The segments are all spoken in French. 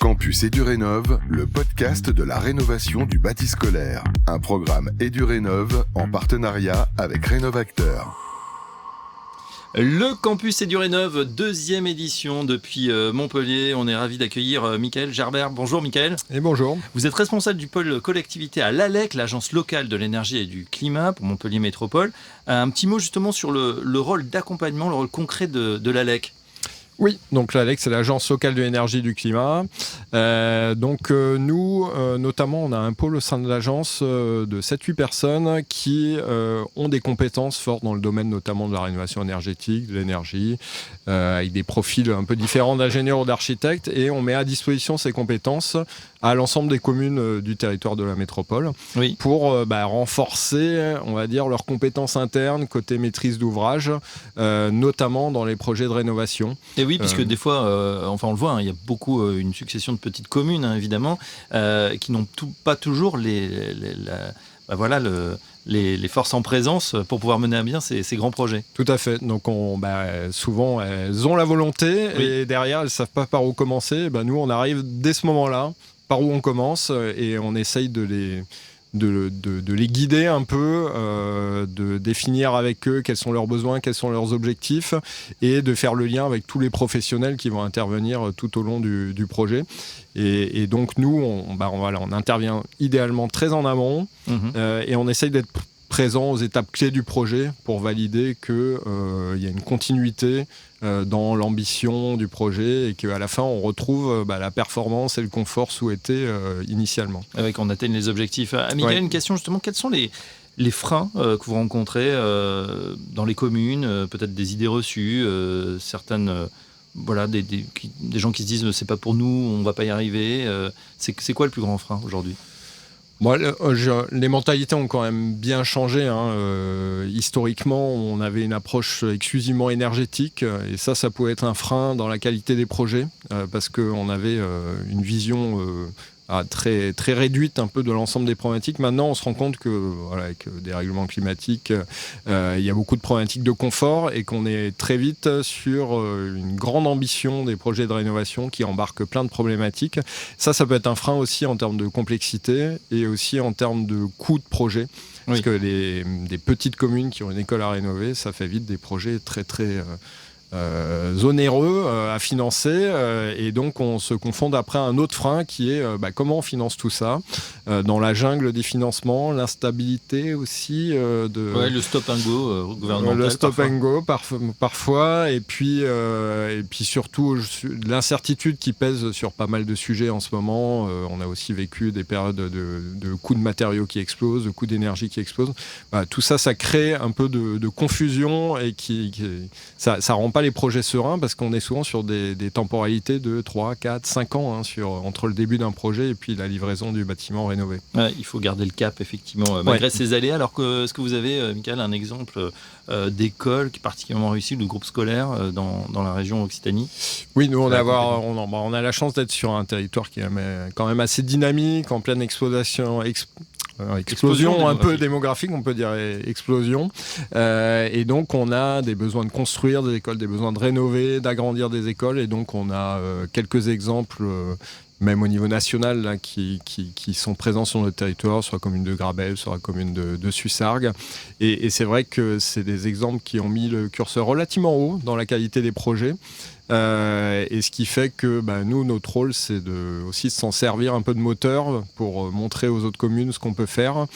Campus EduRénov, le podcast de la rénovation du bâti scolaire. Un programme EduRénov en partenariat avec Rénovacteur. Le Campus EduRénov, deuxième édition depuis Montpellier. On est ravis d'accueillir Michael Gerbert. Bonjour Michael. Et bonjour. Vous êtes responsable du pôle collectivité à l'ALEC, l'agence locale de l'énergie et du climat pour Montpellier Métropole. Un petit mot justement sur le rôle d'accompagnement, le rôle concret de l'ALEC. Oui, donc l'ALEC, c'est l'agence locale de l'énergie et du climat. Nous, notamment, on a un pôle au sein de l'agence de 7-8 personnes qui ont des compétences fortes dans le domaine notamment de la rénovation énergétique, de l'énergie, avec des profils un peu différents d'ingénieurs ou d'architectes, et on met à disposition ces compétences à l'ensemble des communes du territoire de la métropole pour renforcer, on va dire, leurs compétences internes côté maîtrise d'ouvrage, notamment dans les projets de rénovation. Et oui, puisque des fois, on le voit, il y a beaucoup une succession de petites communes, évidemment, qui n'ont pas toujours les forces en présence pour pouvoir mener à bien ces grands projets. Tout à fait. Donc, souvent, elles ont la volonté et derrière, elles ne savent pas par où commencer. Nous, on arrive dès ce moment-là, par où on commence, et on essaye de les guider un peu, de définir avec eux quels sont leurs besoins, quels sont leurs objectifs, et de faire le lien avec tous les professionnels qui vont intervenir tout au long du projet. Et donc nous, on intervient idéalement très en amont, et on essaye d'être présent aux étapes clés du projet pour valider qu'il y a une continuité dans l'ambition du projet et qu'à la fin on retrouve la performance et le confort souhaités initialement. Qu'on atteigne les objectifs. Michael, une question justement, quels sont les freins que vous rencontrez dans les communes, peut-être des idées reçues, certaines... des gens qui se disent c'est pas pour nous, on va pas y arriver. C'est quoi le plus grand frein aujourd'hui ? Les mentalités ont quand même bien changé. Historiquement, on avait une approche exclusivement énergétique et ça pouvait être un frein dans la qualité des projets parce qu'on avait une vision très, très réduite un peu de l'ensemble des problématiques. Maintenant, on se rend compte que, avec des règlements climatiques, il y a beaucoup de problématiques de confort et qu'on est très vite sur une grande ambition des projets de rénovation qui embarquent plein de problématiques. Ça peut être un frein aussi en termes de complexité et aussi en termes de coût de projet. Parce que des petites communes qui ont une école à rénover, ça fait vite des projets très, très... onéreux à financer et donc on se confond après un autre frein qui est comment on finance tout ça dans la jungle des financements, l'instabilité aussi le stop and go gouvernemental, le stop and go parfois et puis surtout l'incertitude qui pèse sur pas mal de sujets en ce moment. On a aussi vécu des périodes de coûts de matériaux qui explosent, de coûts d'énergie qui explosent. Tout ça crée un peu de confusion et ça rend pas les projets sereins parce qu'on est souvent sur des temporalités de 3, 4, 5 ans entre le début d'un projet et puis la livraison du bâtiment rénové. Il faut garder le cap effectivement malgré ces aléas. Alors est-ce que vous avez, Michael, un exemple d'école qui est particulièrement réussie, de groupe scolaire dans la région Occitanie ? Oui, nous on a la chance d'être sur un territoire qui est quand même assez dynamique, en pleine explosion un peu démographique, on peut dire explosion. Et donc, on a des besoins de construire des écoles, des besoins de rénover, d'agrandir des écoles. Et donc, on a quelques exemples, même au niveau national, là, qui sont présents sur notre territoire, sur la commune de Grabel, sur la commune de Sussargues. Et c'est vrai que c'est des exemples qui ont mis le curseur relativement haut dans la qualité des projets. Et ce qui fait que nous, notre rôle, c'est aussi de s'en servir un peu de moteur pour montrer aux autres communes ce qu'on peut faire.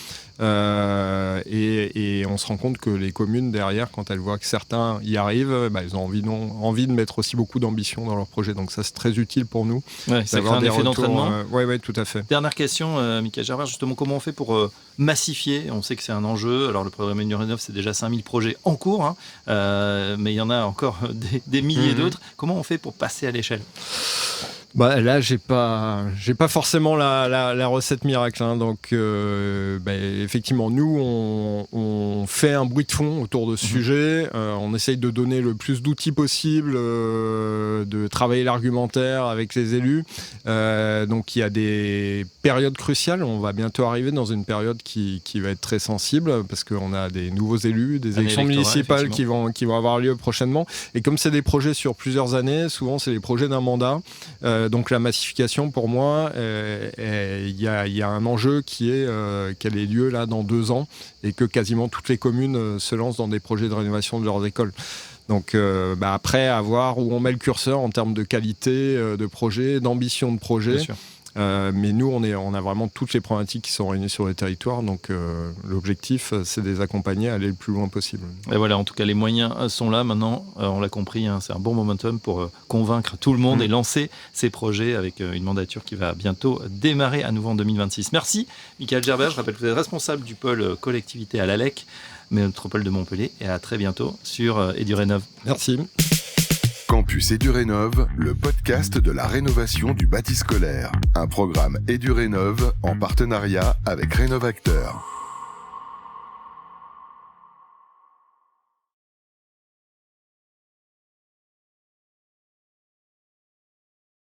Et on se rend compte que les communes, derrière, quand elles voient que certains y arrivent, elles ont envie de mettre aussi beaucoup d'ambition dans leur projet. Donc ça, c'est très utile pour nous. Ça crée un effet d'entraînement. Oui, tout à fait. Dernière question, Michael Gerbert, justement, comment on fait pour massifier ? On sait que c'est un enjeu. Alors, le programme EduRénov, c'est déjà 5000 projets en cours, mais il y en a encore des milliers d'autres. Comment on fait pour passer à l'échelle ? Là, j'ai pas forcément la recette miracle. Donc, effectivement, nous, on fait un bruit de fond autour de ce sujet. On essaye de donner le plus d'outils possible, de travailler l'argumentaire avec les élus. Donc, il y a des périodes cruciales. On va bientôt arriver dans une période qui va être très sensible parce qu'on a des nouveaux élus, des élections municipales qui vont avoir lieu prochainement. Et comme c'est des projets sur plusieurs années, souvent, c'est des projets d'un mandat. Donc la massification, pour moi, il y a un enjeu qui est qu'elle ait lieu là dans 2 ans et que quasiment toutes les communes se lancent dans des projets de rénovation de leurs écoles. Donc après, à voir où on met le curseur en termes de qualité de projet, d'ambition de projet. Bien sûr. Mais nous, on a vraiment toutes les problématiques qui sont réunies sur le territoire. Donc l'objectif, c'est de les accompagner à aller le plus loin possible. Et voilà, en tout cas, les moyens sont là maintenant. On l'a compris, c'est un bon momentum pour convaincre tout le monde et lancer ces projets avec une mandature qui va bientôt démarrer à nouveau en 2026. Merci, Michael Gerber. Je rappelle que vous êtes responsable du pôle collectivité à l'ALEC, métropole de Montpellier. Et à très bientôt sur EduRénov. Merci. Campus EduRénov, le podcast de la rénovation du bâti scolaire. Un programme EduRénov en partenariat avec Rénovacteur.